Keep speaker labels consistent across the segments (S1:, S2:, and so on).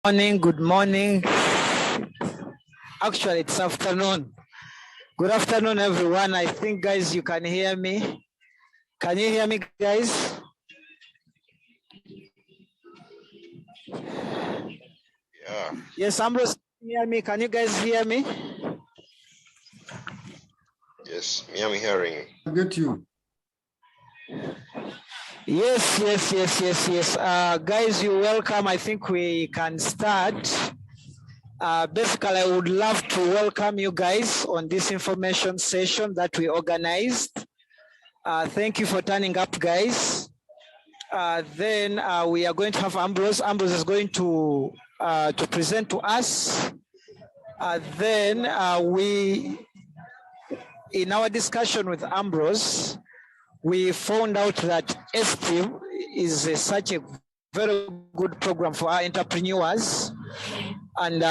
S1: Good morning. Actually, it's afternoon. Good afternoon, everyone. I think, guys, you can hear me. Can you hear me, guys?
S2: Yeah.
S1: Yes, Ambrose, can you hear me? Can you guys hear me?
S2: Yes, me, I'm hearing.
S3: I get you.
S1: Yes. Guys, you're welcome. I think we can start. Basically, I would love to welcome you guys on this information session that we organized. Thank you for turning up, guys. Then we are going to have Ambrose. Ambrose is going to present to us. Then in our discussion with Ambrose, we found out that ESTEEM is such a very good program for our entrepreneurs and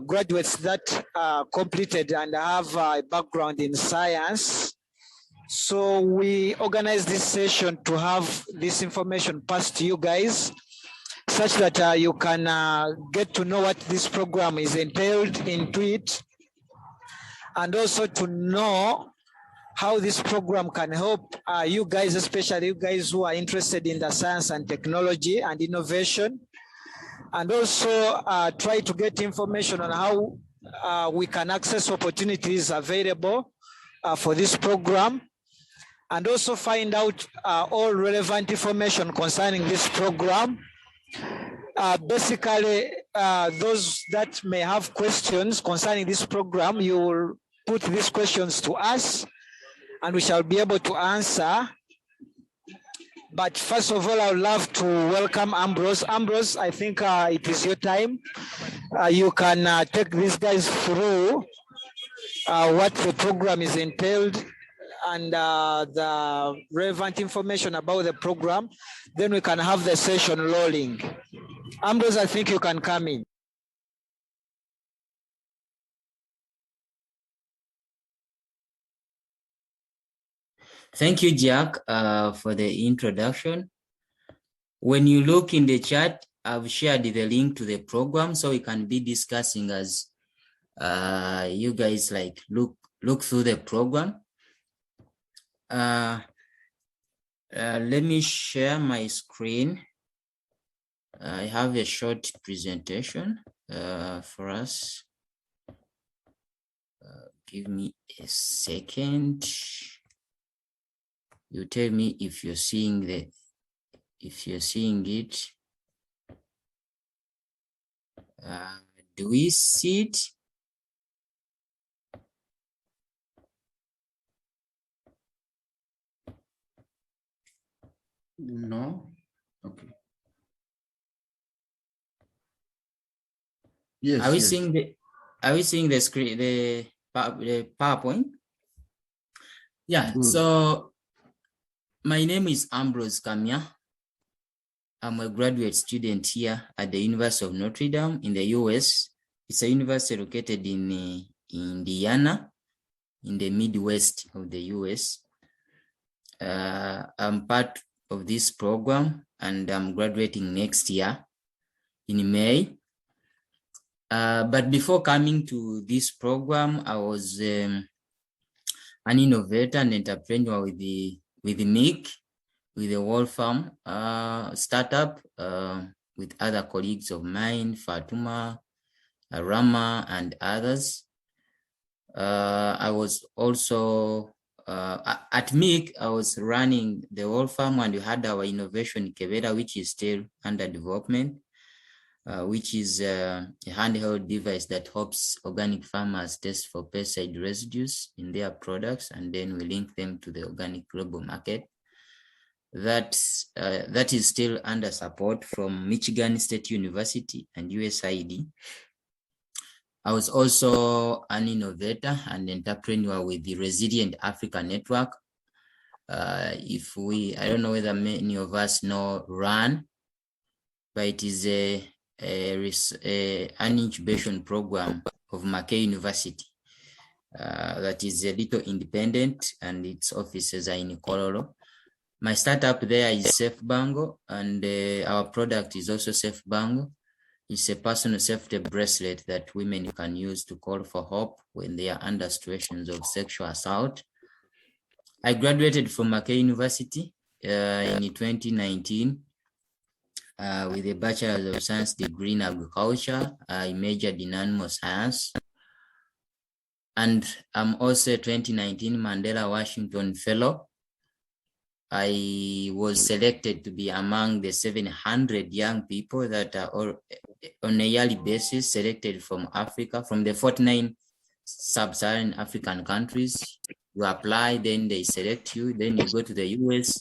S1: graduates that completed and have a background in science. So we organized this session to have this information passed to you guys, such that you can get to know what this program is entailed into it, and also to know how this program can help you guys, especially you guys who are interested in the science and technology and innovation, and also try to get information on how we can access opportunities available for this program, and also find out all relevant information concerning this program. Basically, those that may have questions concerning this program, you will put these questions to us and we shall be able to answer. But first of all, I would love to welcome Ambrose. Ambrose, I think it is your time. You can take these guys through what the program is entailed and the relevant information about the program. Then we can have the session rolling. Ambrose, I think you can come in.
S4: Thank you, Jack, for the introduction. When you look in the chat, I've shared the link to the program, so we can be discussing as you guys like look through the program. Let me share my screen. I have a short presentation for us. Give me a second. You tell me if you're seeing it. Do we see it?
S3: No. Okay. Yes.
S4: Are we seeing the screen, the PowerPoint? Yeah.
S3: Good.
S4: So my name is Ambrose Kamya. I'm a graduate student here at the University of Notre in the US. It's a university located in Indiana, in the Midwest of the US. I'm part of this program and I'm graduating next year in May. But before coming to this program, I was an innovator and entrepreneur with the MIIC, with the Wolfram startup, with other colleagues of mine, Fatuma, Rama, and others. I was also at MIIC, I was running the Wolfram, and we had our innovation Makerere, which is still under development, which is a handheld device that helps organic farmers test for pesticide residues in their products, and then we link them to the organic global market. That is still under support from Michigan State University and USAID. I was also an innovator and entrepreneur with the Resilient Africa Network. I don't know whether many of us know RUN, but it is an incubation program of Makerere University that is a little independent, and its offices are in Colorado. My startup there is SafeBango, and our product is also SafeBango. It's a personal safety bracelet that women can use to call for help when they are under situations of sexual assault. I graduated from Makerere University in 2019 with a Bachelor of Science degree in agriculture. I majored in animal science. And I'm also a 2019 Mandela Washington Fellow. I was selected to be among the 700 young people that are all, on a yearly basis selected from Africa, from the 49 sub-Saharan African countries. You apply, then they select you, then you go to the US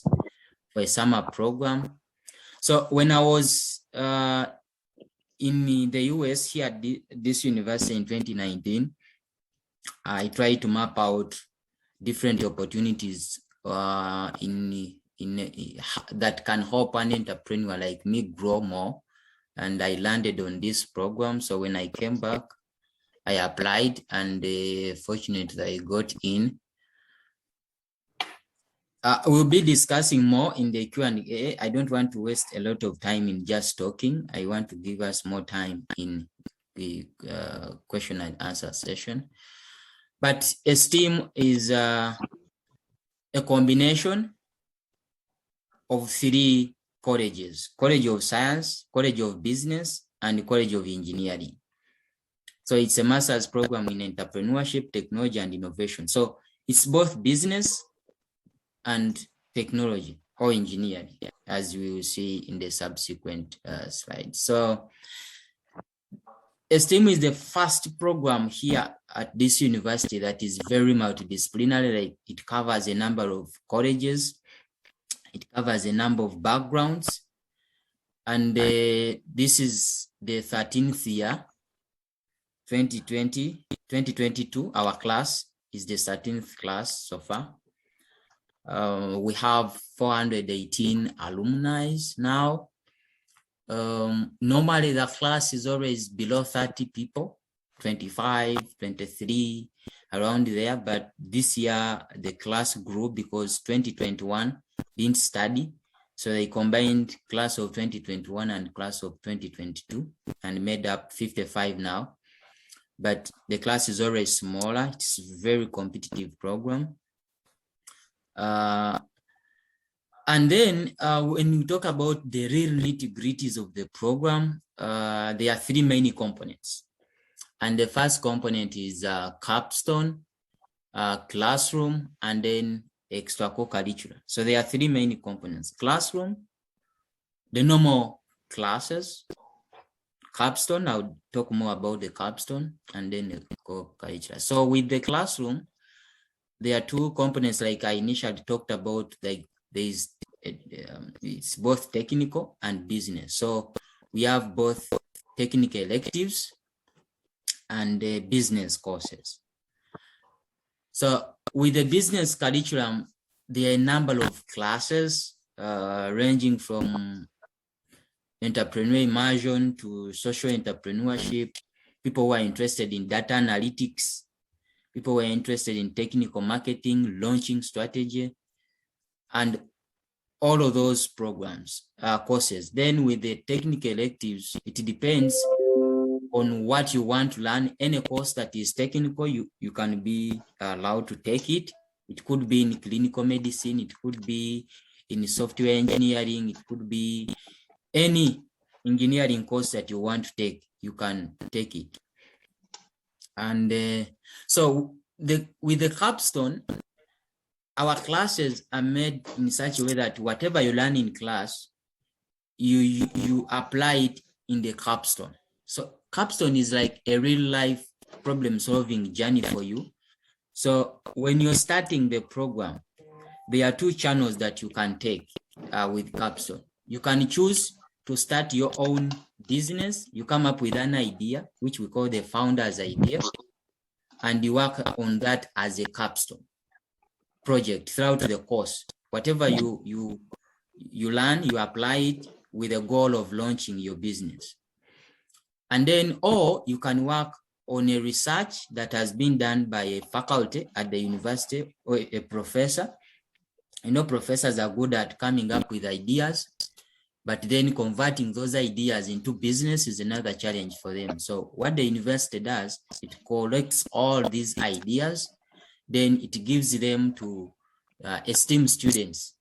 S4: for a summer program. So when I was in the US here at this university in 2019, I tried to map out different opportunities that can help an entrepreneur like me grow more, and I landed on this program. So when I came back, I applied, and fortunately I got in. We'll be discussing more in the Q&A. I don't want to waste a lot of time in just talking. I want to give us more time in the question and answer session. But ESTEEM is a combination of 3 colleges: College of Science, College of Business, and College of Engineering. So it's a master's program in entrepreneurship, technology, and innovation. So it's both business and technology or engineering, as we will see in the subsequent slides. So ESTEEM is the first program here at this university that is very multidisciplinary. Like, it covers a number of colleges, it covers a number of backgrounds, and this is the 13th year, 2022. Our class is the 13th class so far. We have 418 alumni now. Normally the class is always below 30 people, 25, 23, around there. But this year the class grew because 2021 didn't study. So they combined class of 2021 and class of 2022 and made up 55 now. But the class is always smaller. It's a very competitive program. And then when we talk about the real nitty-gritties of the program, there are 3 main components. And the first component is capstone, classroom, and then extracurricular. So there are 3 main components: classroom, the normal classes, capstone, I'll talk more about the capstone, and then the co-curricular. So with the classroom, there are 2 components like I initially talked about. Like, it's both technical and business. So we have both technical electives and business courses. So with the business curriculum, there are a number of classes ranging from entrepreneur immersion to social entrepreneurship, people who are interested in data analytics, people who are interested in technical marketing, launching strategy, and all of those programs, courses. Then with the technical electives, it depends on what you want to learn. Any course that is technical, you can be allowed to take it. It could be in clinical medicine, it could be in software engineering, it could be any engineering course that you want to take, you can take it. And so with the capstone, our classes are made in such a way that whatever you learn in class, you apply it in the capstone. So capstone is like a real life problem solving journey for you. So when you're starting the program, there are 2 channels that you can take with capstone. You can choose to start your own business. You come up with an idea, which we call the founder's idea, and you work on that as a capstone project throughout the course. Whatever you learn, you apply it with the goal of launching your business. And then, or you can work on a research that has been done by a faculty at the university or a professor. You know, professors are good at coming up with ideas. But then converting those ideas into business is another challenge for them. So what the university does, it collects all these ideas, then it gives them to ESTEEM students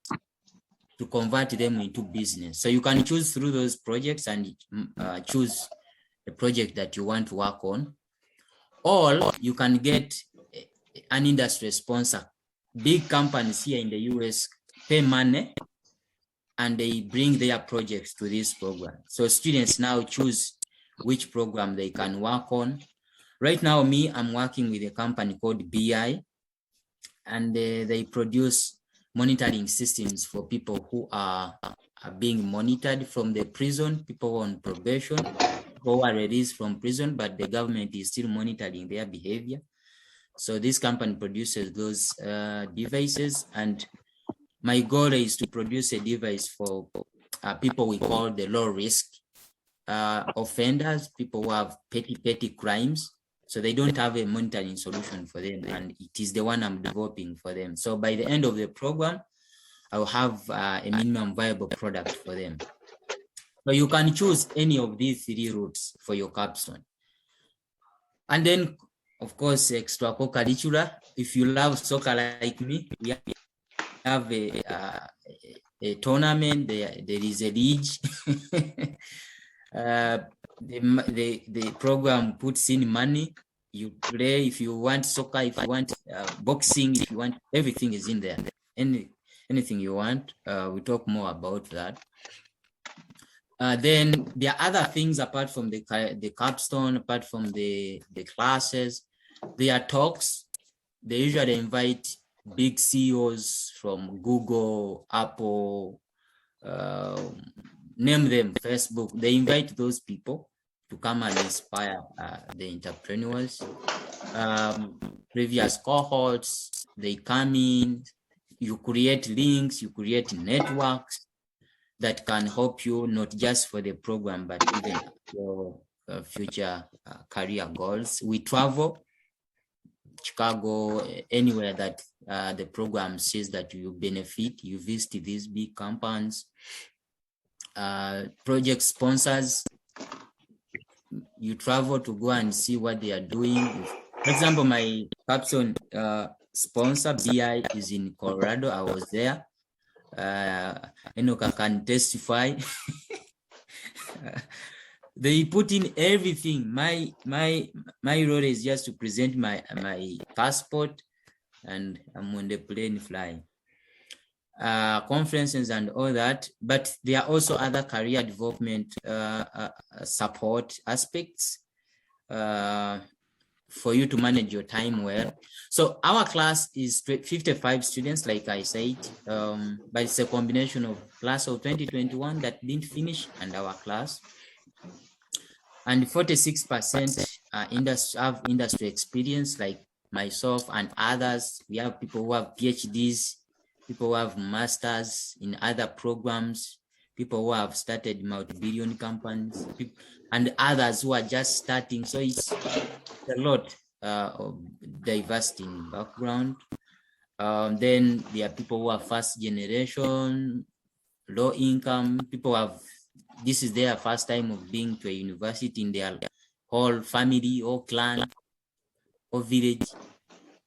S4: to convert them into business. So you can choose through those projects and choose the project that you want to work on, or you can get an industry sponsor. Big companies here in the US pay money and they bring their projects to this program. So students now choose which program they can work on. Right now, I'm working with a company called BI, and they produce monitoring systems for people who are being monitored from the prison, people on probation, people who are released from prison, but the government is still monitoring their behavior. So this company produces those devices, and my goal is to produce a device for people we call the low risk offenders, people who have petty crimes. So they don't have a monitoring solution for them, and it is the one I'm developing for them. So by the end of the program, I will have a minimum viable product for them. So you can choose any of these 3 routes for your capstone. And then, of course, extracurricular. If you love soccer like me, we have a tournament. There is a league. The program puts in money. You play if you want soccer, if you want boxing, if you want, everything is in there. Anything you want. We talk more about that. Then there are other things apart from the capstone, apart from the classes. There are talks. They usually invite big CEOs from Google, Apple, name them, Facebook. They invite those people to come and inspire the entrepreneurs. Previous cohorts, they come in, you create links, you create networks that can help you not just for the program, but even your future career goals. We travel, Chicago, anywhere that the program says that you benefit, you visit these big companies. Project sponsors, you travel to go and see what they are doing. For example, my capstone sponsor, BI, is in Colorado. I was there. Enoch can testify. They put in everything. My role is just to present my passport, and I'm on the plane flying. Conferences and all that, but there are also other career development support aspects for you to manage your time well. So our class is 55 students, like I said, but it's a combination of class of 2021 that didn't finish and our class. And 46% have industry experience, like myself and others. We have people who have PhDs, people who have masters in other programs, people who have started multi-billion companies, and others who are just starting. So it's a lot of diversity in background. Then there are people who are first generation, low income, people have, this is their first time of being to a university in their whole family or clan or village,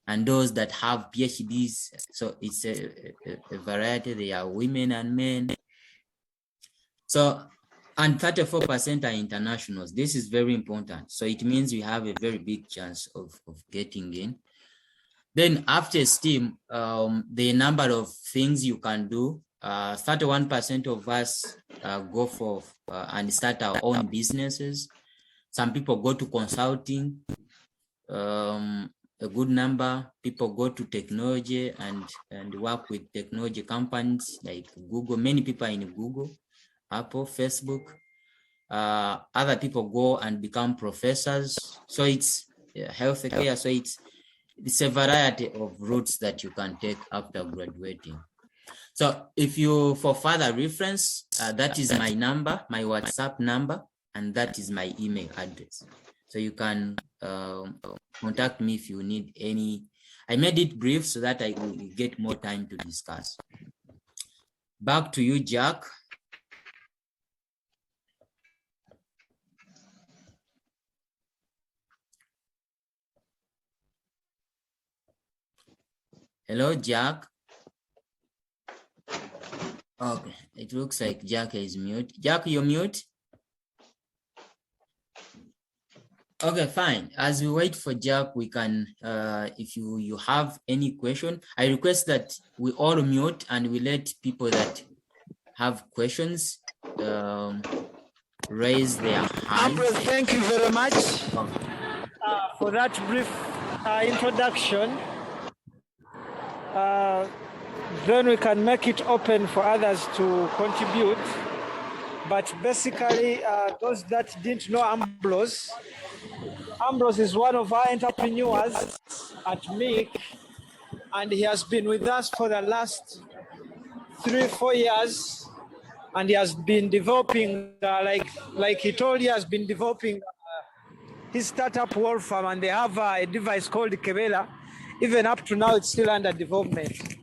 S4: and those that have PhDs. So it's a variety. They are women and men. So, and 34% are internationals. This is very important. So it means we have a very big chance of getting in. Then after STEAM, the number of things you can do, 31% of us go for and start our own businesses. Some people go to consulting. A good number people go to technology and work with technology companies like Google. Many people are in Google, Apple, Facebook. Other people go and become professors. So it's healthcare. So it's a variety of routes that you can take after graduating. So if you, for further reference, that is my number, my WhatsApp number, and that is my email address. So you can contact me if you need any. I made it brief so that I will get more time to discuss. Back to you, Jack. Hello, Jack. Okay, it looks like Jack is mute. Jack, you're mute. Okay, fine. As we wait for Jack, we can, if you have any question, I request that we all mute and we let people that have questions raise their hand.
S1: Ambrose, thank you very much for that brief introduction. Then we can make it open for others to contribute. But basically, those that didn't know Ambrose is one of our entrepreneurs at MIIC, and he has been with us for the last 3-4 years, and he has been developing, like he told you, has been developing his startup Wolf Farm, and they have a device called Makerere. Even up to now, it's still under development.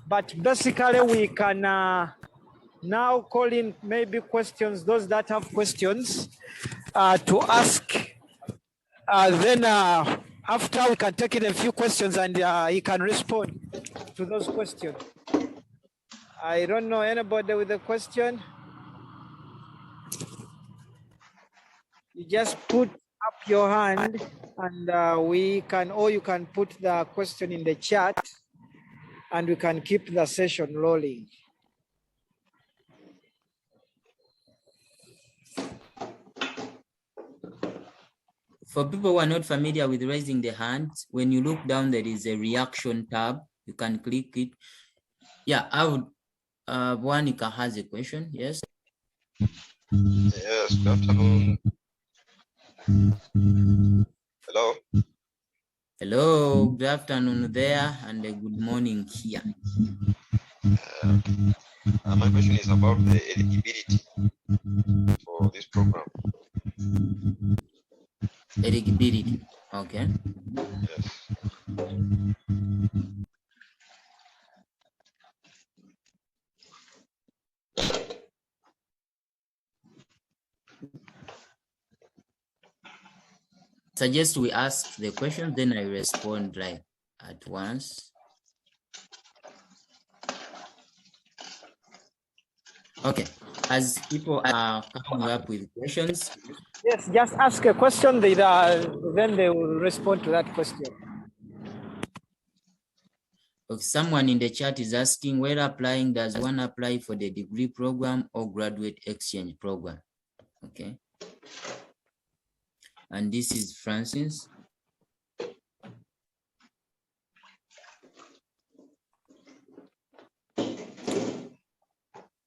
S1: But basically, we can now call in maybe questions, those that have questions to ask. Then after, we can take in a few questions and he can respond to those questions. I don't know anybody with a question. You just put up your hand and we can, or you can put the question in the chat and we can keep the session rolling.
S4: For people who are not familiar with raising the hand, when you look down, there is a reaction tab. You can click it. Yeah, I would. Juanica has a question. Yes.
S2: Yes, good afternoon. Hello.
S4: Hello. Good afternoon there, and a good morning here.
S2: My question is about the eligibility for this program.
S4: Eligibility. Okay.
S2: Yes.
S4: Suggest we ask the question, then I respond like at once. Okay, as people are coming up with questions.
S1: Yes, just ask a question, then they will respond to that question.
S4: Okay, someone in the chat is asking, where applying, does one apply for the degree program or graduate exchange program? Okay. And this is Francis.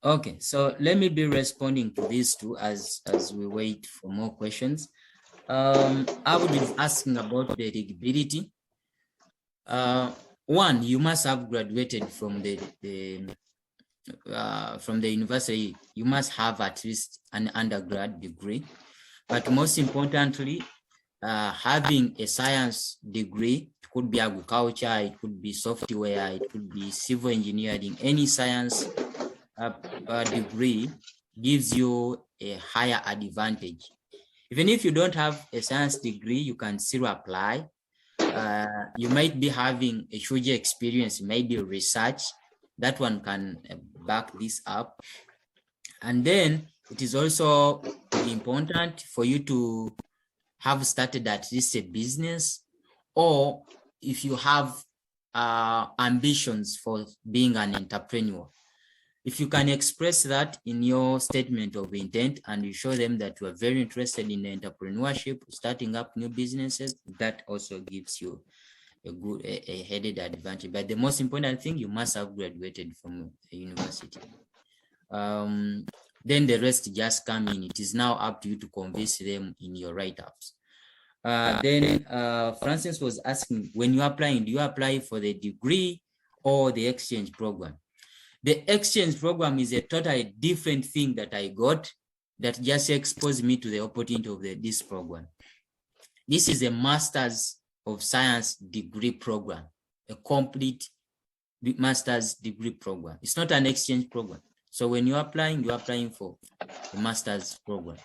S4: Okay, so let me be responding to these two as we wait for more questions. I would be asking about the eligibility. One, you must have graduated from the university. You must have at least an undergrad degree, but most importantly, having a science degree. It could be agriculture, it could be software, it could be civil engineering. Any science degree gives you a higher advantage. Even if you don't have a science degree, you can still apply. You might be having a huge experience, maybe research. That one can back this up. And then it is also important for you to have started at least a business, or if you have ambitions for being an entrepreneur. If you can express that in your statement of intent and you show them that you are very interested in entrepreneurship, starting up new businesses, that also gives you a headed advantage. But the most important thing, you must have graduated from a university. Then the rest just come in. It is now up to you to convince them in your write-ups. Then Francis was asking, when you're applying, do you apply for the degree or the exchange program? The exchange program is a totally different thing that I got that just exposed me to the opportunity of this program. This is a Master's of Science degree program, a complete Master's degree program. It's not an exchange program. So when you're applying for a Master's program.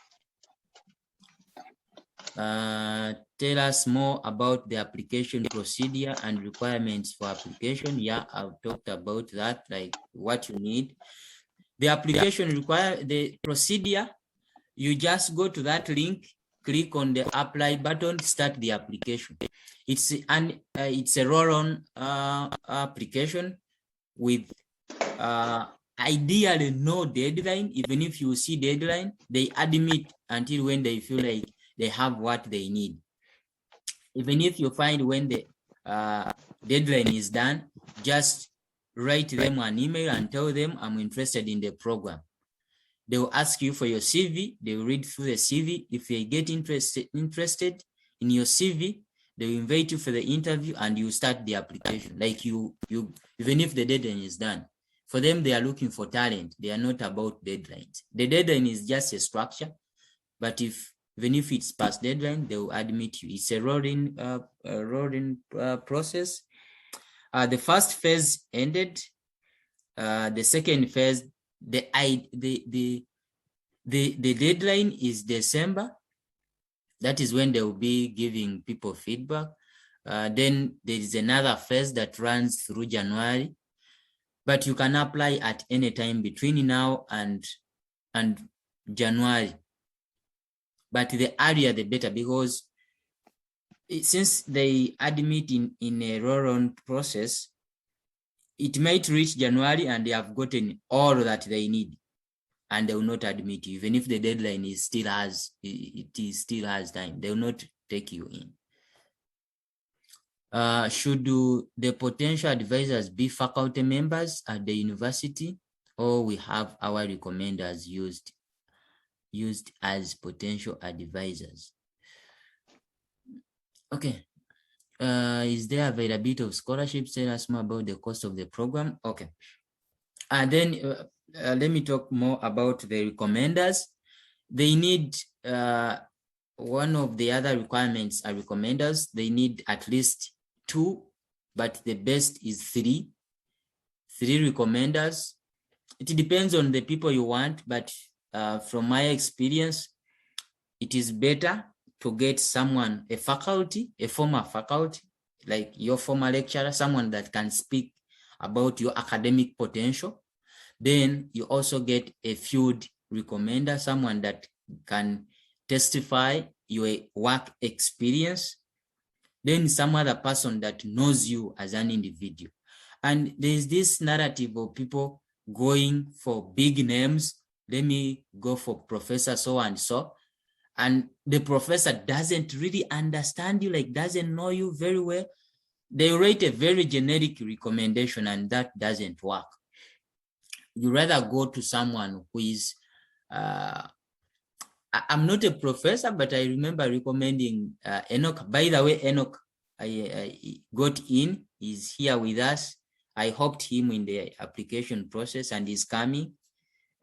S4: tell us more about the application procedure and requirements for application. Yeah, I've talked about that, like what you need. The application the procedure, you just go to that link, click on the apply button, start the application. It's a roll-on application with ideally no deadline. Even if you see deadline, they admit until when they feel like they have what they need. Even if you find when the deadline is done, just write them an email and tell them I'm interested in the program. They will ask you for your CV. They will read through the CV. If they get interested in your CV, they will invite you for the interview and you start the application. Like you even if the deadline is done. For them, they are looking for talent. They are not about deadlines. The deadline is just a structure, but even if it's past deadline, they will admit you. It's a rolling process. The first phase ended. The second phase, the deadline is December. That is when they will be giving people feedback. Then there is another phase that runs through January, but you can apply at any time between now and January. But the earlier the better, because since they admit in a roll-on process, it might reach January and they have gotten all that they need, and they will not admit you. Even if the deadline is still has time, they will not take you in. Should the potential advisors be faculty members at the university, or we have our recommenders used as potential advisors? Okay. Is there availability of scholarships? Tell us more about the cost of the program. Okay. And then let me talk more about the recommenders. They need one of the other requirements are recommenders. They need at least 2, but the best is 3 recommenders. It depends on the people you want, but from my experience, it is better to get someone, a former faculty, like your former lecturer, someone that can speak about your academic potential. Then you also get a field recommender, someone that can testify your work experience. Then some other person that knows you as an individual. And there's this narrative of people going for big names. Let me go for Professor so-and-so. And the professor doesn't really understand you, like doesn't know you very well. They write a very generic recommendation, and that doesn't work. You rather go to someone who is, I'm not a professor, but I remember recommending Enoch. By the way, Enoch, I got in, he's here with us. I helped him in the application process, and he's coming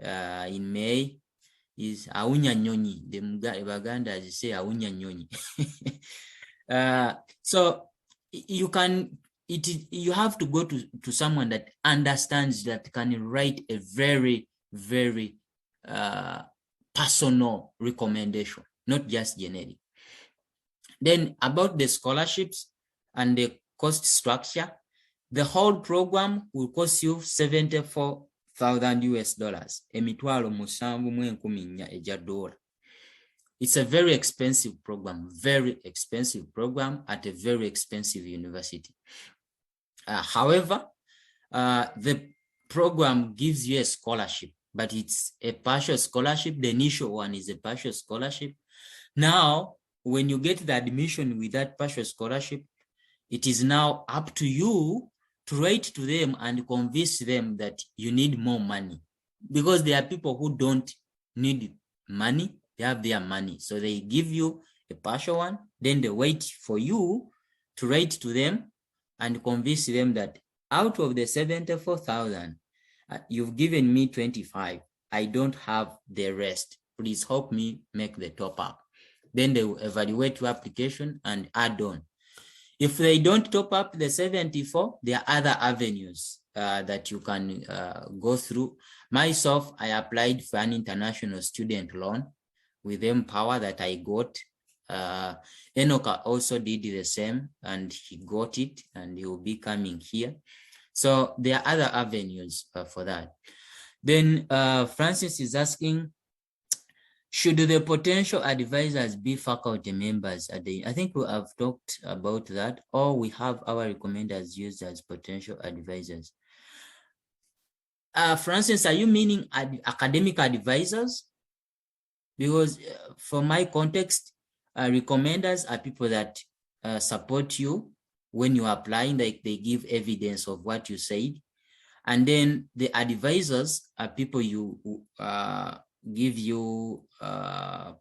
S4: in May. Is Aunya Nyonyi. The Baganda say Aunya Nyonyi. So you have to go to someone that understands, that can write a very, very personal recommendation, not just generic. Then about the scholarships and the cost structure, the whole program will cost you $74,000 emitwalo musanvu mu enkumi nnya ejja $. It's a very expensive program at a very expensive university. However, the program gives you a scholarship, but it's a partial scholarship. The initial one is a partial scholarship. Now, when you get the admission with that partial scholarship, it is now up to you to write to them and convince them that you need more money, because there are people who don't need money, they have their money. So they give you a partial one, then they wait for you to write to them and convince them that out of the 74,000, you've given me 25. I don't have the rest. Please help me make the top up. Then they will evaluate your application and add on. If they don't top up the 74, there are other avenues that you can go through. Myself, I applied for an international student loan with Empower that I got. Enoch also did the same and he got it and he will be coming here. So there are other avenues for that. Then Francis is asking, should the potential advisors be faculty members at the, I think we have talked about that, or we have our recommenders used as potential advisors. Francis, are you meaning academic advisors? Because for my context, recommenders are people that support you when you're applying, like they give evidence of what you said. And then the advisors are people you give you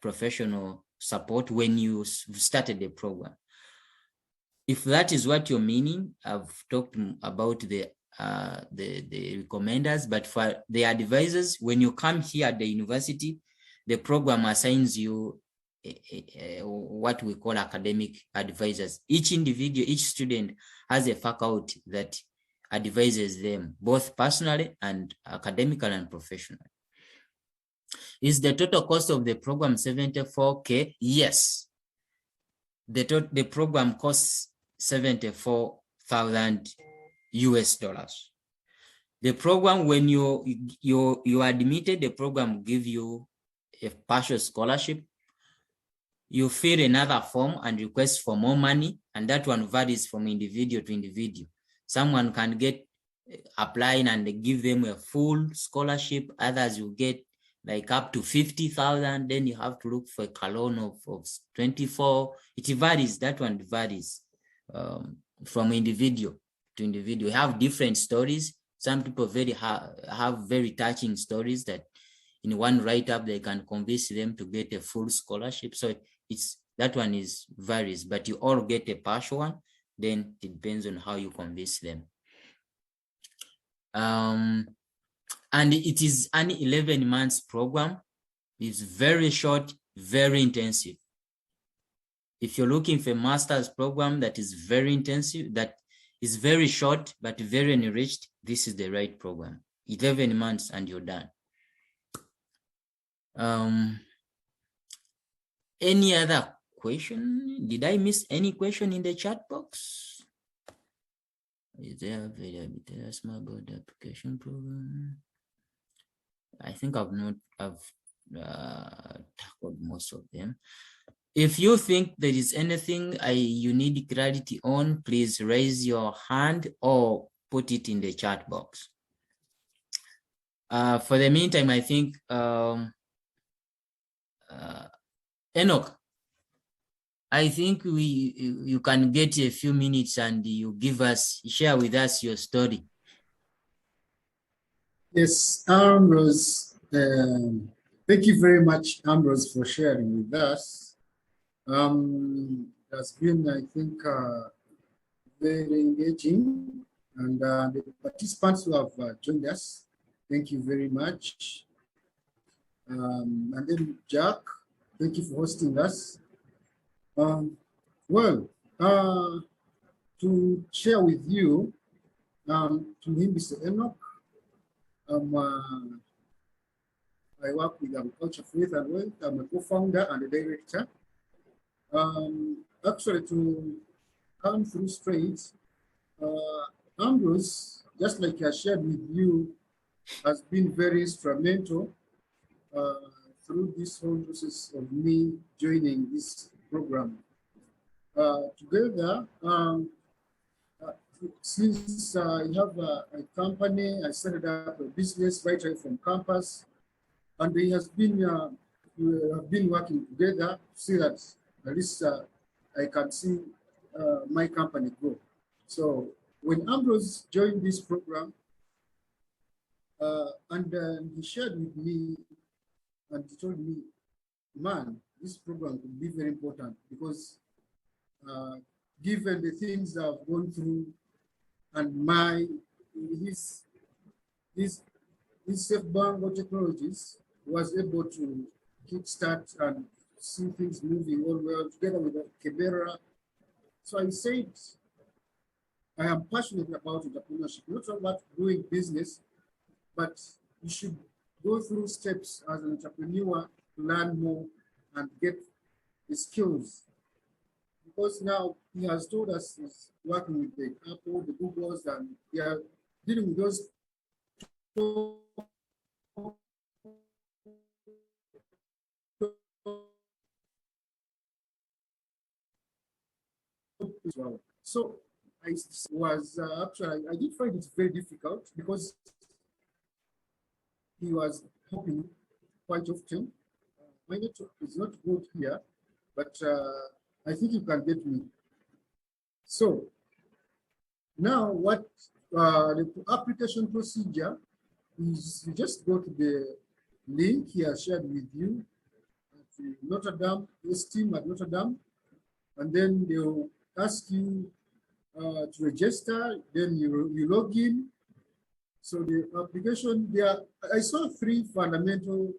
S4: professional support when you started the program. If that is what you're meaning, I've talked about the recommenders, but for the advisors, when you come here at the university, the program assigns you what we call academic advisors. Each individual, each student has a faculty that advises them, both personally and academically and professionally. Is the total cost of the program 74K? Yes. The program costs 74,000 US dollars. The program, when you are admitted, the program will give you a partial scholarship. You fill another form and request for more money, and that one varies from individual to individual. Someone can get applying and they give them a full scholarship. Others will get like up to 50,000. Then you have to look for a loan of 24. It varies. That one varies from individual to individual. We have different stories. Some people have very touching stories that in one write-up they can convince them to get a full scholarship. So that one varies, but you all get a partial one. Then it depends on how you convince them. And it is an 11 months program. It's very short, very intensive. If you're looking for a master's program that is very intensive, that is very short, but very enriched, this is the right program. 11 months and you're done. Any other question? Did I miss any question in the chat box? Is there availability? That's my about the application program. I think I've tackled most of them. If you think there is anything you need clarity on, please raise your hand or put it in the chat box. For the meantime, I think Enoch, I think you can get a few minutes and you share with us your story.
S3: Yes, Ambrose, thank you very much, Ambrose, for sharing with us. That's been, I think, very engaging, and the participants who have joined us, thank you very much. And then Jack, thank you for hosting us. Well, to share with you, to him, Mr. Enoch, I work with Agriculture Faith and Wealth. I'm a co-founder and a director. Actually, to come through straight, Ambrose, just like I shared with you, has been very instrumental through this whole process of me joining this program. Together, since I have a company, I started up a business right away from campus, and we have been working together to see that at least I can see my company grow. So when Ambrose joined this program, and he shared with me, and he told me, man, this program could be very important because given the things I've gone through and his safe technologies was able to kickstart and see things moving all well together with Makerere. So I said, I am passionate about entrepreneurship, not about doing business, but you should go through steps as an entrepreneur to learn more and get skills, because now he has told us he's working with the Apple, the Googles, and they are dealing with those well. So I was actually, I did find it very difficult because he was helping quite often. My network is not good here, but I think you can get me. So now what the application procedure is, you just go to the link he has shared with you at Notre Dame, ESTEEM at Notre Dame, and then they'll ask you to register, then you log in. So the application, there, I saw 3 fundamental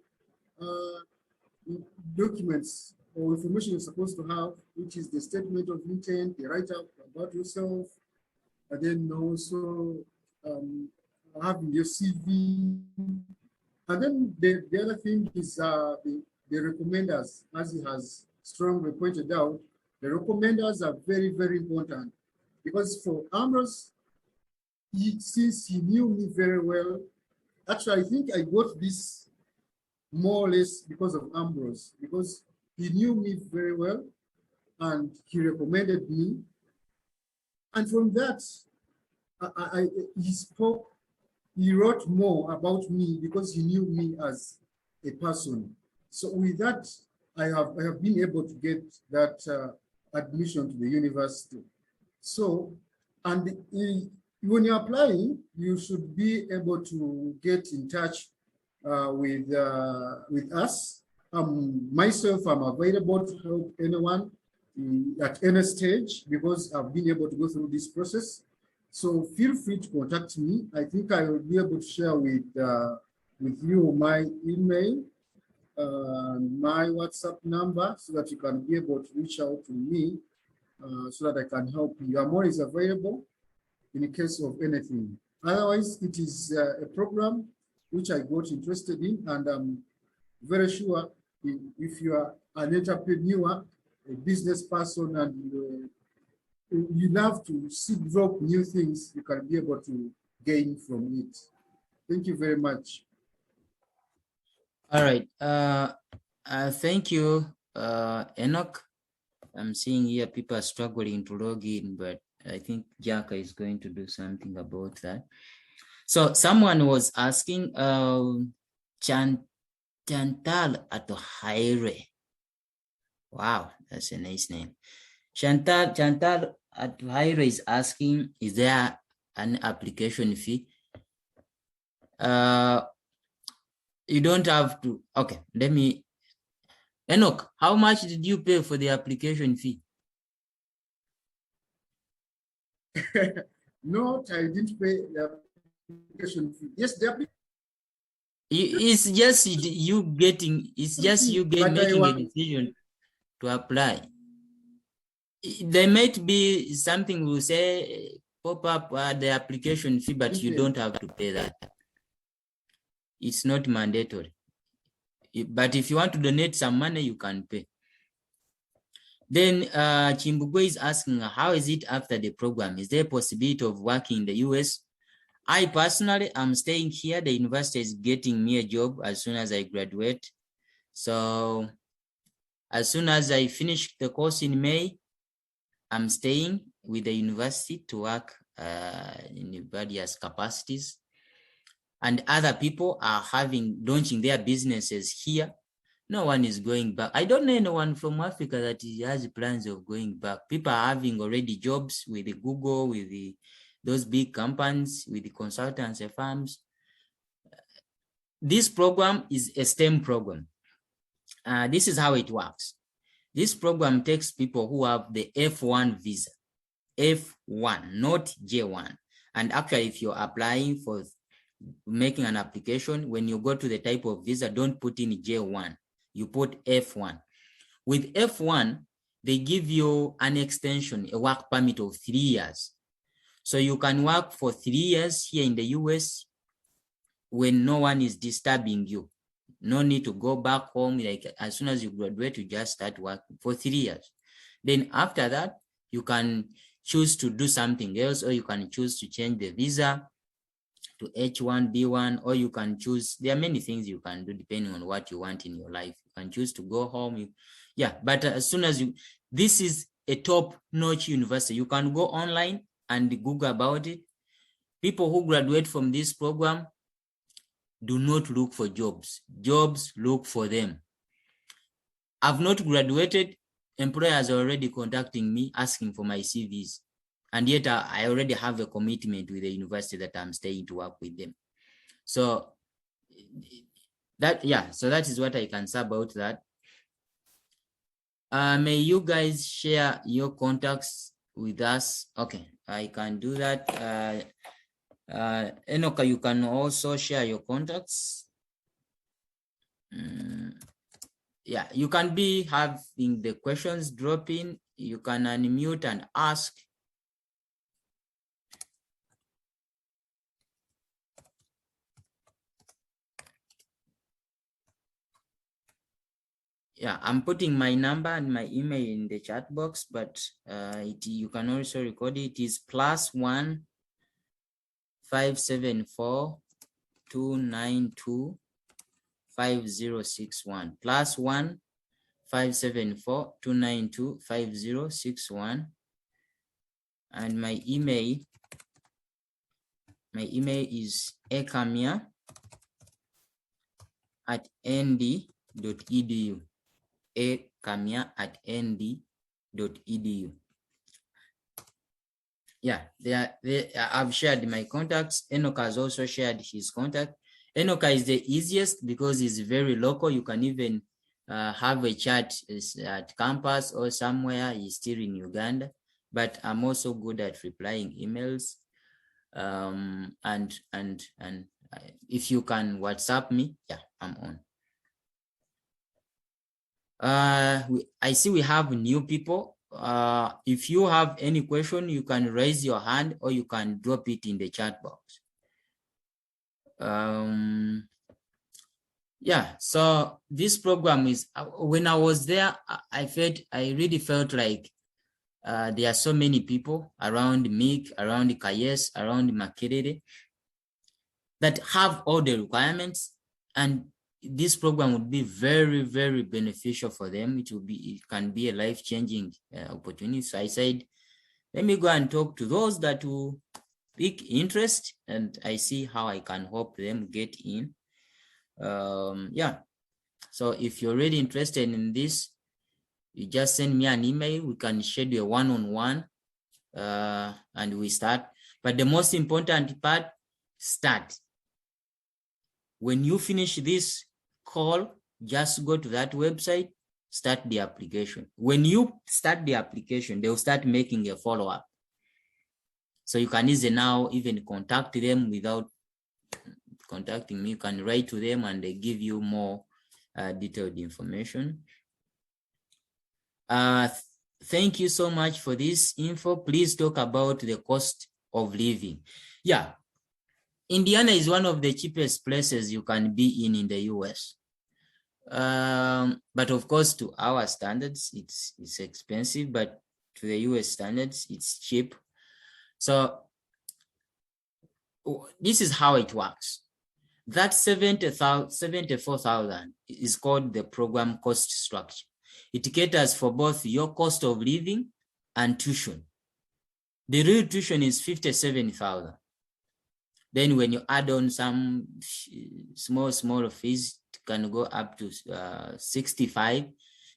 S3: documents or information you're supposed to have, which is the statement of intent, the write-up about yourself, and then also having your CV. And then the other thing is the recommenders, as he has strongly pointed out. The recommenders are very, very important, because for Ambrose, since he knew me very well, actually, I think I got this more or less because of Ambrose, because he knew me very well and he recommended me. And from that, he wrote more about me because he knew me as a person. So with that, I have been able to get that admission to the university. So, and when you're applying, you should be able to get in touch with us. Myself, I'm available to help anyone at any stage, because I've been able to go through this process. So feel free to contact me. I think I will be able to share with you my email, my WhatsApp number, so that you can be able to reach out to me so that I can help you. I'm always available in case of anything. Otherwise, it is a program which I got interested in, and I'm very sure if you are an entrepreneur, a business person, and you love to drop new things, you can be able to gain from it. Thank you very much.
S4: All right. Thank you, Enoch. I'm seeing here people are struggling to log in, but I think Jaka is going to do something about that. So someone was asking, Chantal Atuhaire. Wow, that's a nice name. Chantal Atuhaire is asking, is there an application fee? You don't have to. Okay, let me. Enoch, how much did you pay for the application fee?
S3: No, I didn't pay the application fee. Yes, the application.
S4: It's just you getting. It's just you making a decision to apply. There might be something we'll say pop up the application fee, but you don't have to pay that. It's not mandatory. But if you want to donate some money, you can pay. Then Chimbugwe is asking, how is it after the program? Is there a possibility of working in the US? I personally am staying here. The university is getting me a job as soon as I graduate. So as soon as I finish the course in May, I'm staying with the university to work in various capacities. And other people are launching their businesses here. No one is going back. I don't know anyone from Africa that has plans of going back. People are having already jobs with the Google, with those big companies, with the consultancy firms. This program is a STEM program. This is how it works. This program takes people who have the F1 visa, F1, not J1. And actually, if you're applying for making an application, when you go to the type of visa, don't put in J1, you put F1. With F1, they give you an extension, a work permit of 3 years. So you can work for 3 years here in the US when no one is disturbing you. no need to go back home. Like as soon as you graduate, you just start working for 3 years. Then after that, you can choose to do something else, or you can choose to change the visa to H1, B1, or you can choose, there are many things you can do depending on what you want in your life. You can choose to go home. But as soon as this is a top-notch university. You can go online and Google about it. People who graduate from this program do not look for jobs. Jobs look for them. I've not graduated. Employers are already contacting me, asking for my CVs. And yet I already have a commitment with the university that I'm staying to work with them. So that is what I can say about that. May you guys share your contacts with us? Okay, I can do that. Enoka, you can also share your contacts. You can be having the questions drop in. You can unmute and ask. I'm putting my number and my email in the chat box, but you can also record it. It is +1 574 292 5061. +1 574 292 5061. And my email is akamya@nd.edu. akamya@nd.edu. I've shared my contacts. Enoka has also shared his contact. Enoka is the easiest because it's very local. You can even have a chat at campus or somewhere. He's still in Uganda, but I'm also good at replying emails. And if you can WhatsApp me, I'm on. I see we have new people. If you have any question, you can raise your hand or you can drop it in the chat box. So this program is, when I was there, I really felt like there are so many people around MIIC, around KAYES, around Makerere that have all the requirements, and this program would be very, very beneficial for them. It can be a life-changing opportunity. So I said, let me go and talk to those that will pick interest, and I see how I can help them get in. So if you're really interested in this, you just send me an email. We can schedule a one-on-one and we start. But the most important part, start. When you finish this call, just go to that website, start the application. When you start the application, they'll start making a follow-up. So you can easily now even contact them without contacting me. You can write to them and they give you more detailed information. Thank you so much for this info. Please talk about the cost of living. Indiana is one of the cheapest places you can be in the US. But of course, to our standards, it's expensive, but to the US standards, it's cheap. So this is how it works. That 74,000 is called the program cost structure. It caters for both your cost of living and tuition. The real tuition is 57,000. Then when you add on some small fees, it can go up to 65.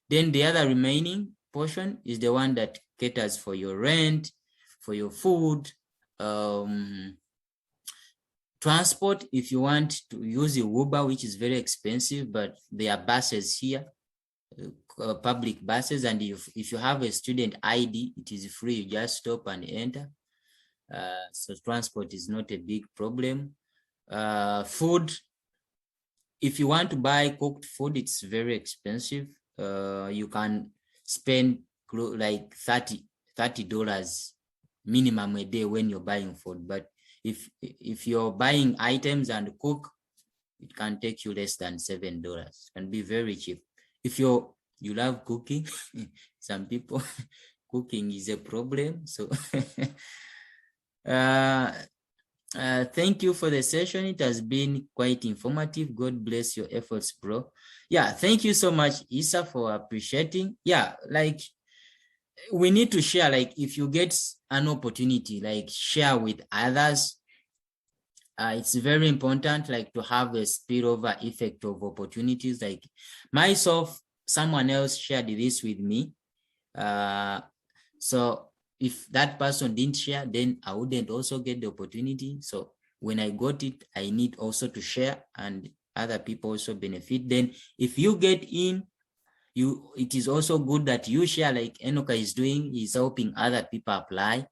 S4: Then the other remaining portion is the one that caters for your rent, for your food, transport. If you want to use your Uber, which is very expensive, but there are buses here, public buses, and if you have a student ID, it is free. You just stop and enter. So transport is not a big problem. Food, if you want to buy cooked food, it's very expensive. You can spend like $30 minimum a day when you're buying food. But if you're buying items and cook, It can take you less than $7. It can be very cheap. If you love cooking, some people cooking is a problem. So thank you for the session. It has been quite informative. God bless your efforts, bro. Yeah, thank you so much, Isa, for appreciating. Yeah, like we need to share, like if you get an opportunity, like share with others. It's very important, like to have a spillover effect of opportunities. Like myself, someone else shared this with me. So if that person didn't share, then I wouldn't also get the opportunity. So when I got it, I need also to share and other people also benefit. Then if you get in, it is also good that you share, like Enoka is doing. He's helping other people apply.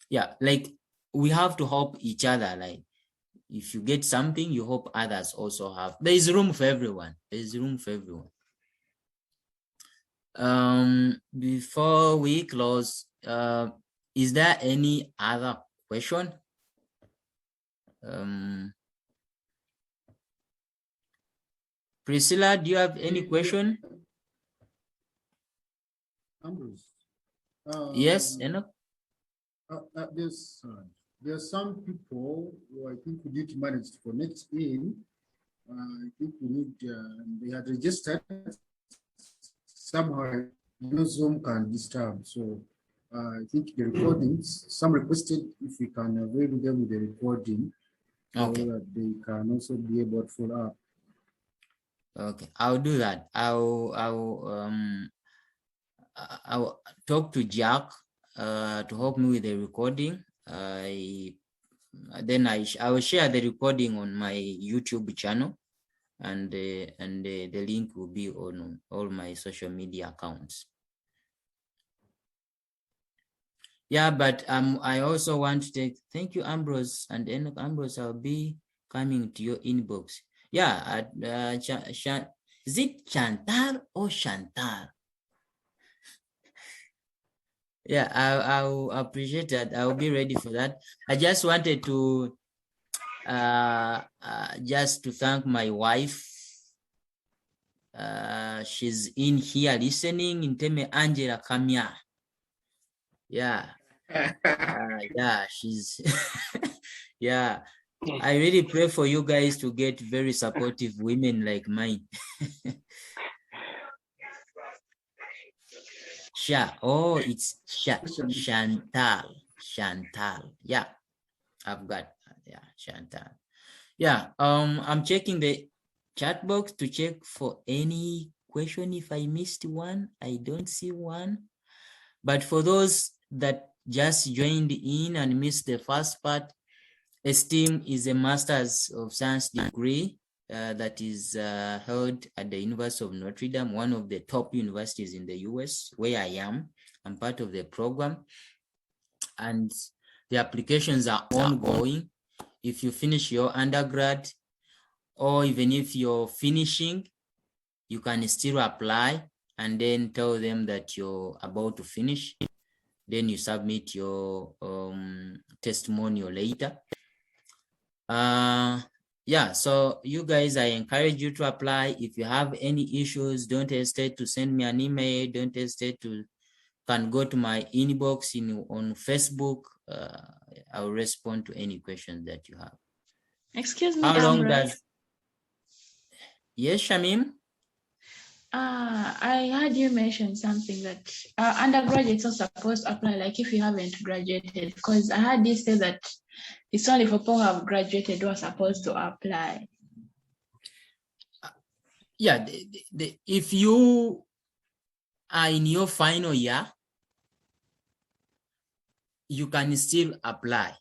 S4: Yeah, like we have to help each other. Like if you get something, you hope others also have. There is room for everyone. There is room for everyone. Before we close, is there any other question? Priscilla, do you have any question?
S3: Ambrose.
S4: Yes, Enoch?
S3: There's some people who I think we need to manage to connect in. I think we need, they had registered somehow, Zoom can disturb. So I think the recordings, some requested if we can avail them with the recording,
S4: Okay,
S3: so that they can also be able to follow up.
S4: okay, I'll do that. I'll talk to Jack to help me with the recording. Then I will share the recording on my YouTube channel, and the link will be on all my social media accounts. Yeah, but I also want to thank you, Ambrose, and Enoch. Ambrose, I'll be coming to your inbox. Yeah, is it Chantal or Chantal? Yeah, I'll appreciate that. I'll be ready for that. I just wanted to just to thank my wife. She's in here listening, in Teme Angela Kamya. Yeah. Yeah, she's yeah. I really pray for you guys to get very supportive women like mine. Oh, it's Chantal. Chantal. Yeah, I've got Chantal. Yeah, I'm checking the chat box to check for any question. If I missed one, I don't see one. But for those that just joined in and missed the first part, ESTEEM is a Master's of Science degree that is held at the University of Notre Dame, one of the top universities in the US, where I am. I'm part of the program, and the applications are ongoing. If you finish your undergrad, or even if you're finishing, you can still apply and then tell them that you're about to finish. Then you submit your testimonial later. Yeah, so you guys, I encourage you to apply. If you have any issues, don't hesitate to send me an email. Don't hesitate to can go to my inbox on Facebook. I'll respond to any questions that you have.
S5: Excuse me,
S4: How long
S5: Ambrose.
S4: does... Yes, Shamim?
S5: I heard you mention something that undergraduates are supposed to apply, like if you haven't graduated, because I heard you say that it's only for people who have graduated who are supposed to apply.
S4: Yeah, if you are in your final year, you can still apply.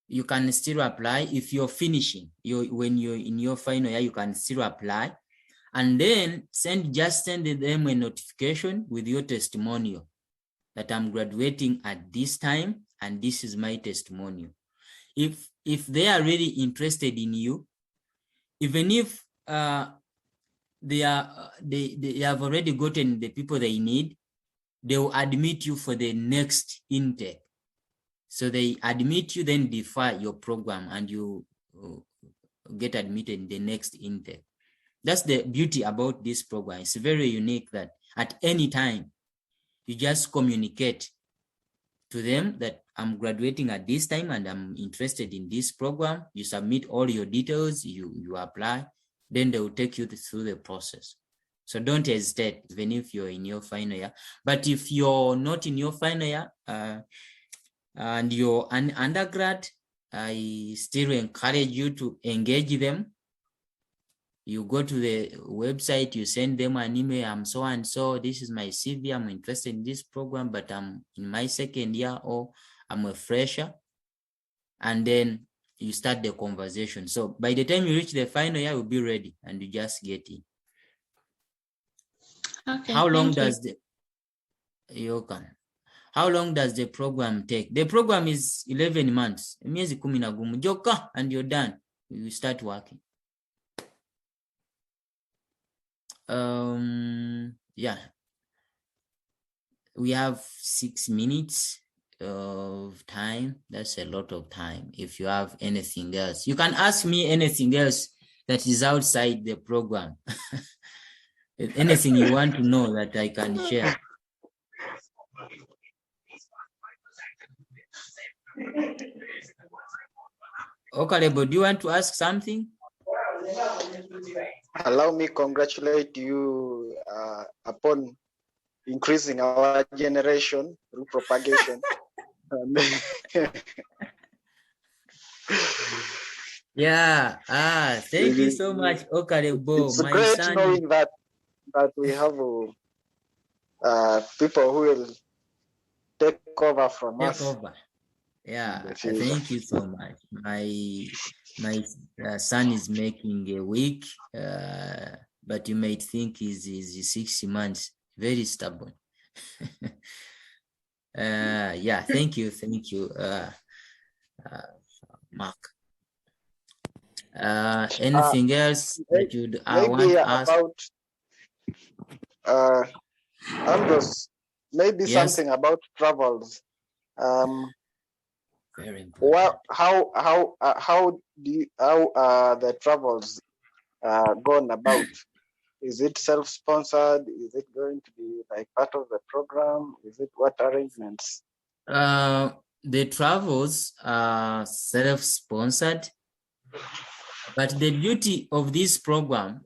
S4: You can still apply. If you're finishing, when you're in your final year, you can still apply. And then just send them a notification with your testimonial that I'm graduating at this time and this is my testimonial. If they are really interested in you, even if they have already gotten the people they need, they will admit you for the next intake. So they admit you, then defer your program, and you get admitted in the next intake. That's the beauty about this program. It's very unique that at any time, you just communicate to them that I'm graduating at this time and I'm interested in this program. You submit all your details, you apply, then they will take you through the process. So don't hesitate, even if you're in your final year. But if you're not in your final year and you're an undergrad, I still encourage you to engage them. You go to the website, you send them an email, I'm so and so, this is my CV, I'm interested in this program, but I'm in my second year or I'm a fresher. And then you start the conversation. So by the time you reach the final year, you'll be ready and you just get in.
S5: Okay,
S4: How long
S5: thank
S4: does how long does the program take? The program is 11 months. Miezi 10 joka, and you're done. You start working. Yeah. We have 6 minutes of time. That's a lot of time. If you have anything else, you can ask me anything else that is outside the program. Anything you want to know that I can share. Okalebo, do you want to ask something?
S6: Allow me congratulate you upon increasing our generation through propagation.
S4: Yeah. Thank you so much, Okalebo.
S6: It's
S4: My
S6: great
S4: son.
S6: knowing that we have people who will take over from us.
S4: Over. Yeah, thank you so much. My son is making a week, but you might think he's 6 months. Very stubborn. Yeah, thank you, Mark. Anything else that you'd want to ask?
S6: About Ambrose, maybe
S4: Yes.
S6: something about travels.
S4: Very important.
S6: How the travels gone about? Is it self-sponsored? Is it going to be like part of the program? Is it what arrangements?
S4: The travels are self-sponsored, but the beauty of this program,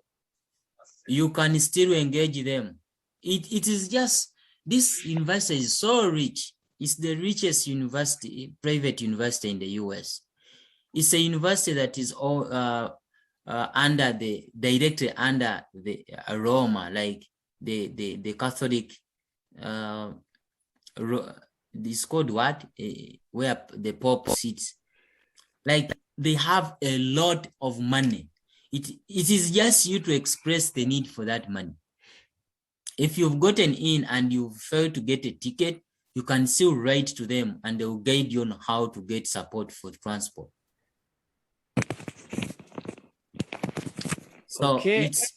S4: you can still engage them. It is just, this university is so rich. It's the richest university, private university in the US. It's a university that is all directly under the Roma, like the Catholic, it's called what? Where the Pope sits. Like, they have a lot of money. It is just you to express the need for that money. If you've gotten in and you failed to get a ticket, you can still write to them and they will guide you on how to get support for transport. So
S1: Okay.
S4: it's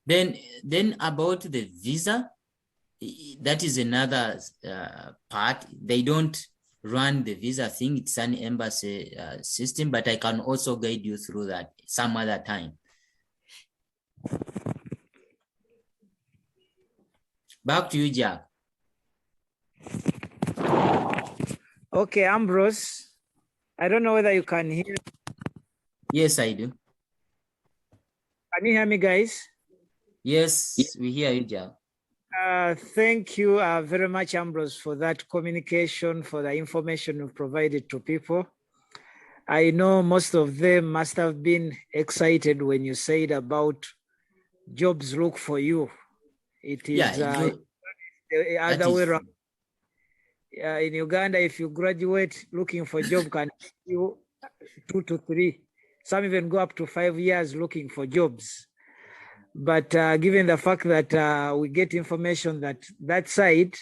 S4: then about the visa, that is another part. They don't run the visa thing. It's an embassy system, but I can also guide you through that some other time. Back to you, Jack.
S1: Okay, Ambrose. I don't know whether you can hear.
S4: Yes, I do.
S1: Can you hear me, guys?
S4: Yes, we hear you, Jack.
S1: Thank you very much, Ambrose, for that communication, for the information you've provided to people. I know most of them must have been excited when you said about jobs look for you. It is the other way around. In Uganda, if you graduate looking for a job, can take you 2 to 3, some even go up to 5 years looking for jobs. But given the fact that we get information that side,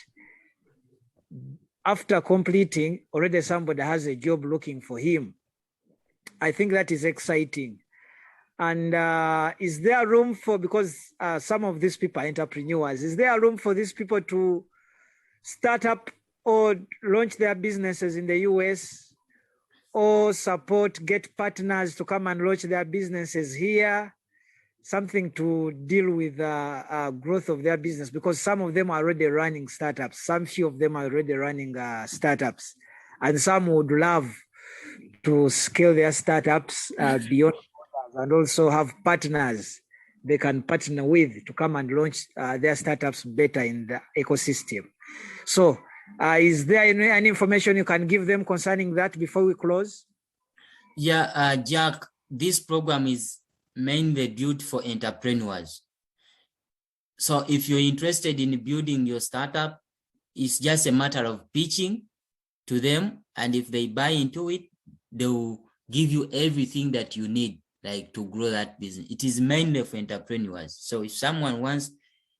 S1: after completing, already somebody has a job looking for him, I think that is exciting. And is there room for, because some of these people are entrepreneurs, is there room for these people to start up or launch their businesses in the US or support, get partners to come and launch their businesses here, something to deal with growth of their business, because some of them are already running startups. Some few of them are already running startups, and some would love to scale their startups beyond borders and also have partners they can partner with to come and launch their startups better in the ecosystem. So is there any information you can give them concerning that before we close?
S4: Yeah, Jack, this program is mainly built for entrepreneurs. So if you're interested in building your startup, it's just a matter of pitching to them. And if they buy into it, they will give you everything that you need, like to grow that business. It is mainly for entrepreneurs. So if someone wants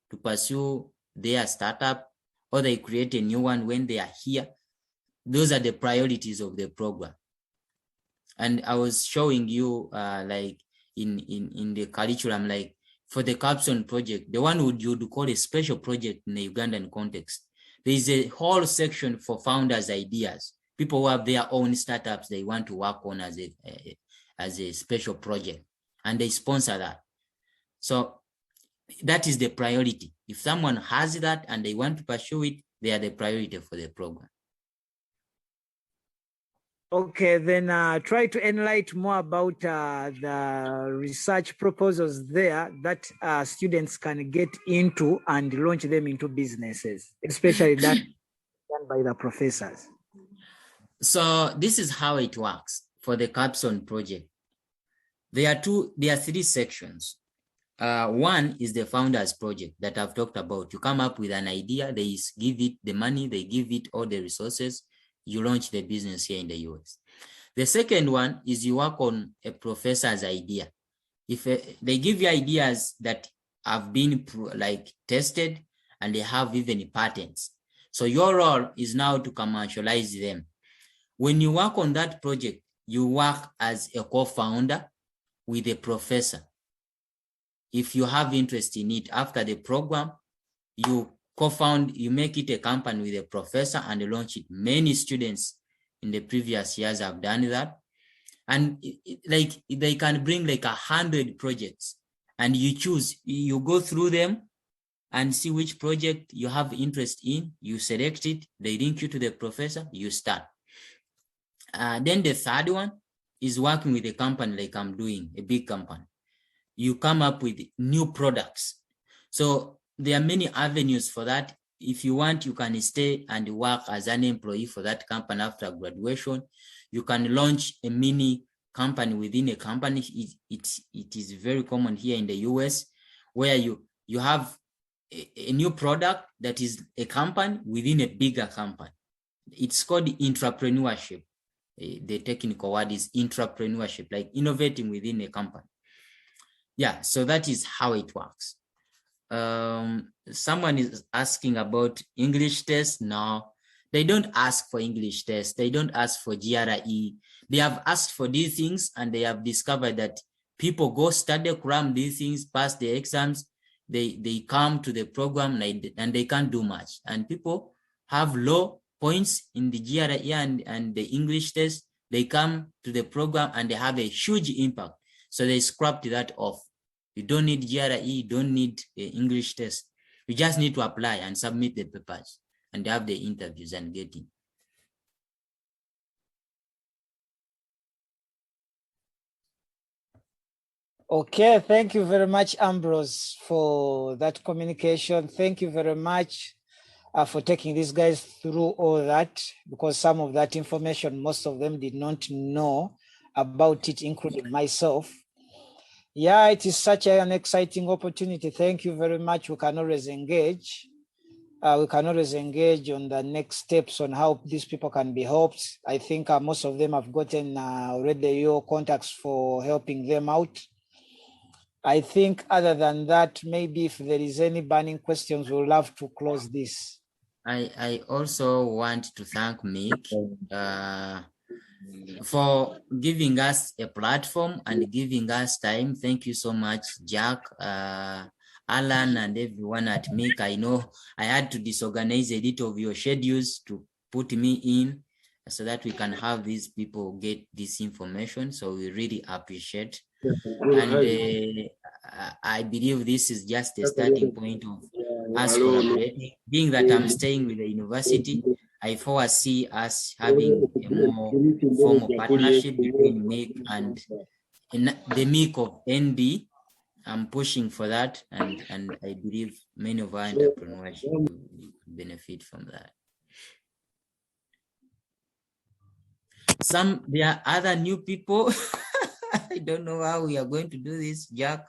S4: to pursue their startup or they create a new one when they are here, those are the priorities of the program. And I was showing you like in the curriculum, like for the capstone project, the one you'd call a special project in the Ugandan context. There is a whole section for founders' ideas, people who have their own startups they want to work on as a special project, and they sponsor that. So that is the priority. If someone has that and they want to pursue it, they are the priority for the program.
S1: Okay, then try to enlighten more about the research proposals there that students can get into and launch them into businesses, especially that done by the professors.
S4: So this is how it works for the capstone project. There are three sections. One is the founders project that I've talked about. You come up with an idea, they give it the money, they give it all the resources, you launch the business here in the US. The second one is you work on a professor's idea. If they give you ideas that have been tested and they have even patents. So your role is now to commercialize them. When you work on that project, you work as a co-founder with a professor. If you have interest in it after the program, you co-found, you make it a company with a professor and launch it. Many students in the previous years have done that. And they can bring like 100 projects and you choose, you go through them and see which project you have interest in, you select it, they link you to the professor, you start. Then the third one is working with a company like I'm doing, a big company. You come up with new products. So there are many avenues for that. If you want, you can stay and work as an employee for that company after graduation. You can launch a mini company within a company. It is very common here in the US, where you have a new product that is a company within a bigger company. It's called entrepreneurship. The technical word is entrepreneurship, like innovating within a company. Yeah, so that is how it works. Someone is asking about English tests. No, they don't ask for English tests. They don't ask for GRE. They have asked for these things and they have discovered that people go study, cram these things, pass the exams. They come to the program and they can't do much. And people have low points in the GRE and the English test. They come to the program and they have a huge impact. So they scrapped that off. You don't need GRE, you don't need the English test. You just need to apply and submit the papers and have the interviews and get in.
S1: Okay, thank you very much, Ambrose, for that communication. Thank you very much for taking these guys through all that, because some of that information, most of them did not know about it, including myself. Yeah, it is such an exciting opportunity. Thank you very much. We can always engage. We can always engage on the next steps on how these people can be helped. I think most of them have gotten already your contacts for helping them out. I think other than that, maybe if there is any burning questions, we'll love to close this.
S4: I also want to thank MIIC for giving us a platform and giving us time. Thank you so much, Jack, Alan, and everyone at MIIC. I know I had to disorganize a little of your schedules to put me in. so that we can have these people get this information. So we really appreciate. And I believe this is just the starting point of us collaborating. Being that I'm staying with the university, I foresee us having a more formal partnership between MIIC and the MIIC of NB. I'm pushing for that, and I believe many of our entrepreneurs will benefit from that. There are other new people. I don't know how we are going to do this, Jack.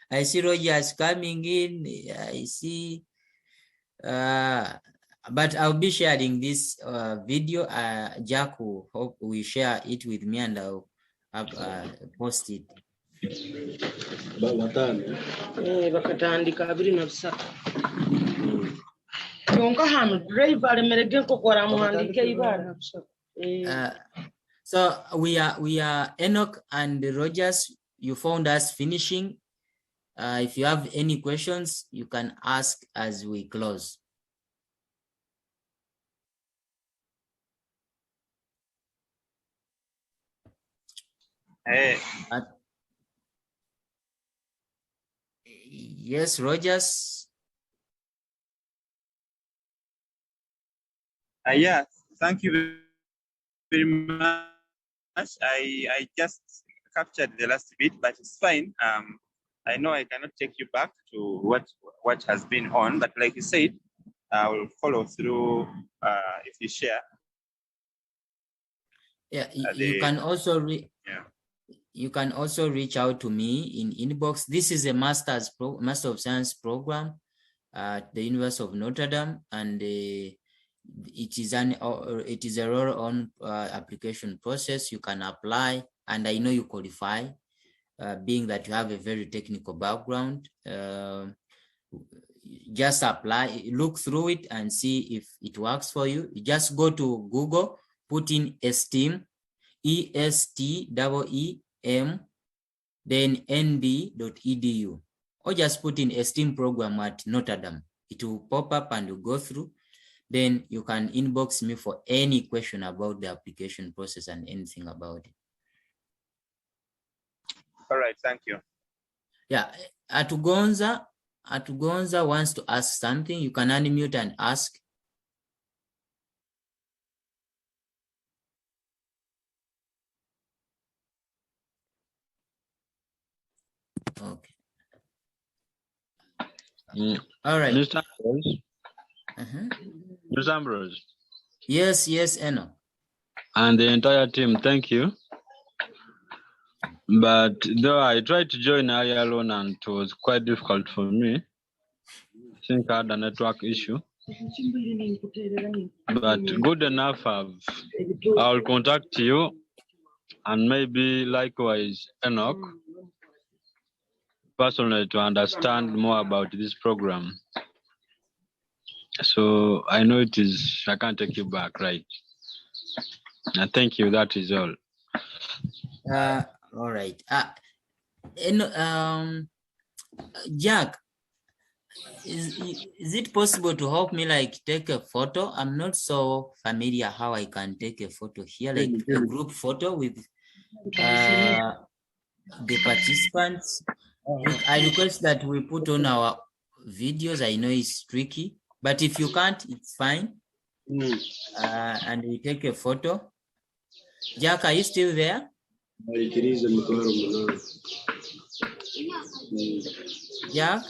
S4: I see Rogers coming in. I see, but I'll be sharing this video. Jack will hope we share it with me, and I'll post it. So we are Enoch and Rogers. You found us finishing. If you have any questions, you can ask as we close. Yes, Rogers.
S7: Yeah, thank you very much. I just captured the last bit, but it's fine. I know I cannot take you back to what has been on, but like you said, I will follow through if you share.
S4: Yeah, you can also you can also reach out to me in inbox. This is a Master of Science program at the University of Notre Dame, and it is a roll-on application process. You can apply, and I know you qualify, being that you have a very technical background. Just apply, look through it, and see if it works for you. You just go to Google, put in ESTEEM, ESTEEM, then nb.edu, or just put in ESTEEM program at Notre Dame. It will pop up and you go through. Then you can inbox me for any question about the application process and anything about it.
S7: All right, thank you.
S4: Yeah, Atugonza wants to ask something. You can unmute and ask. Okay. All right.
S8: Mr. Ambrose. Mr. Ambrose.
S4: Yes, Eno.
S8: And the entire team, thank you. But though I tried to join earlier alone and it was quite difficult for me, I think I had a network issue. But good enough, I'll contact you, and maybe likewise Enoch, personally, to understand more about this program. So I know it is, I can't take you back, right? And thank you, that is all.
S4: All right. Jack, is it possible to help me like take a photo? I'm not so familiar how I can take a photo here, like a group photo with the participants. I request that we put on our videos. I know it's tricky, but if you can't, it's fine. And we take a photo. Jack, are you still there? Jack?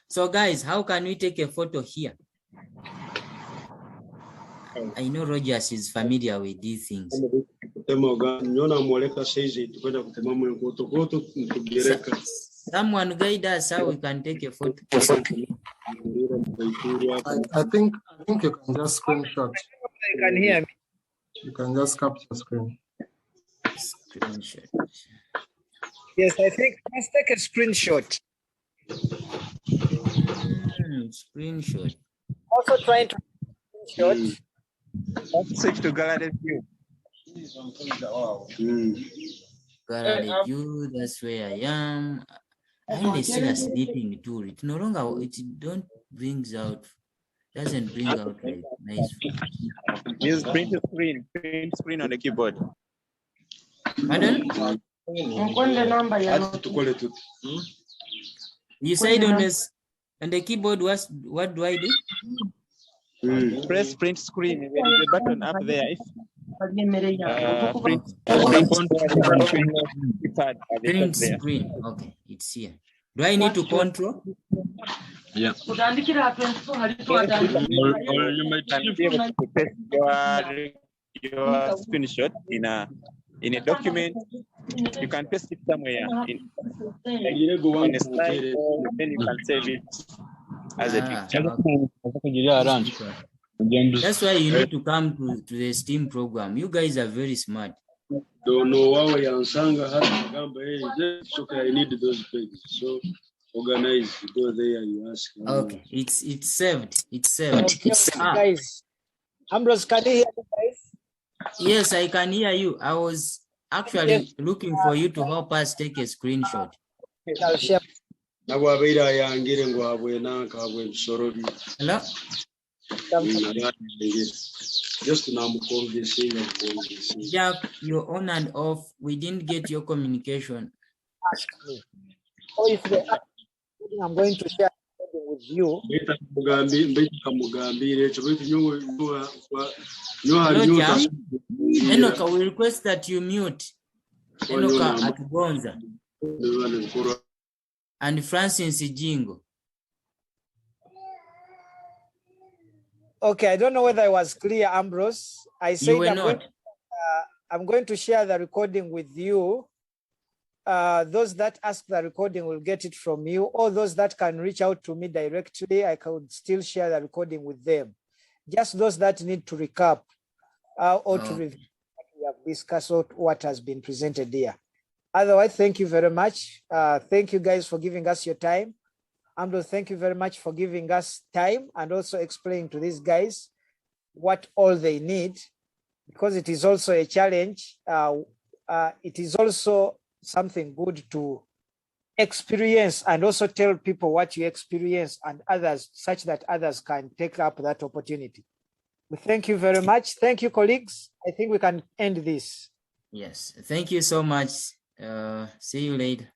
S4: So guys, how can we take a photo here? I know Rogers is familiar with these things. Someone guide us how we can take a photo.
S9: I think you can just screenshot.
S1: You can hear me.
S9: You can just capture screen.
S4: Screenshot.
S1: Yes, I think let's take a screenshot.
S4: Screenshot.
S1: Also trying to screenshot. Let's switch to gallery view.
S4: Gallery view, that's where I am. I only see a sleeping tool. It no longer, it don't brings out. Doesn't bring out like nice.
S7: Use print screen on the keyboard.
S4: Pardon? You said on the keyboard, what do I do?
S7: Press print screen. There is a button up there.
S4: Print screen. Okay, it's here. Do I need to control?
S8: Yeah.
S7: Or you might be able to paste your screenshot in a document. You can paste it somewhere on a slide, or then you can save it as a picture.
S4: Okay. That's why you need to come to the STEAM program. You guys are very smart.
S10: Don't know why it's okay, I need those pages. So organize, go there, you ask.
S4: Okay, it's saved. It's saved.
S1: Guys, Ambrose, can you hear me, guys?
S4: Yes, I can hear you. I was actually looking for you to help us take a screenshot.
S1: I'll share.
S4: Hello?
S10: Just now,
S4: Jack, you're on and off. We didn't get your communication.
S1: Ask me. Or if they ask me, I'm going to share with you.
S4: Hello, Jack. Enoka, we request that you mute Enoka at Gonza and Francis Jingo.
S1: Okay, I don't know whether I was clear, Ambrose. I said
S4: You were not.
S1: I'm going to share the recording with you. Those that ask the recording will get it from you, or those that can reach out to me directly, I could still share the recording with them. Just those that need to recap or to review what we have discussed or what has been presented here. Otherwise, thank you very much. Thank you guys for giving us your time. Ambrose, thank you very much for giving us time and also explaining to these guys what all they need, because it is also a challenge. It is also something good to experience and also tell people what you experience and others, such that others can take up that opportunity. We thank you very much. Thank you, colleagues. I think we can end this.
S4: Yes, thank you so much. See you later.